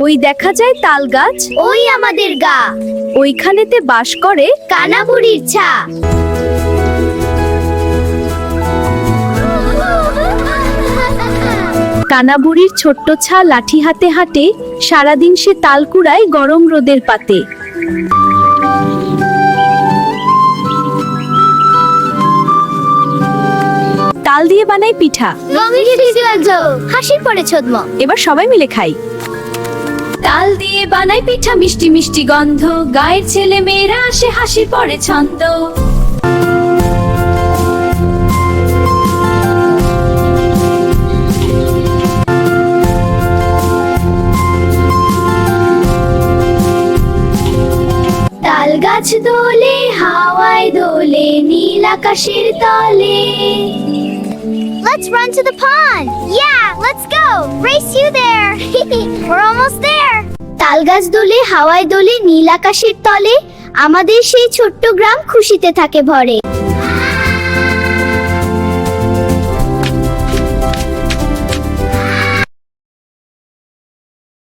ওই দেখা যায় তাল গাছ, ওই আমাদের গা, ওইখানেতে বাস করে কানা বুড়ির ছা। কানাবুড়ির ছোট্ট ছা লাঠি হাতে হাঁটে, সারাদিন সে তাল কুড়ায় গরম রোদের পাতে। তাল দিয়ে বানাই পিঠা, হাসির পরে ছদ্ম। এবার সবাই মিলে খাই। তাল দিয়ে বানাই পিঠা, মিষ্টি মিষ্টি গন্ধ, গায়ের ছেলে মেয়েরা আসে হাসির পরে ছন্দ। তাল গাছ দোলে, হাওয়ায় দোলে, নীল আকাশের তলে। Let's run to the pond. Yeah, let's go. Race you there. We're almost there. তাল গাছ দোলে, হাওয়ায় দোলে, নীল আকাশের তলে, আমাদের সেই ছোট্ট গ্রাম খুশিতে থাকে ভরে।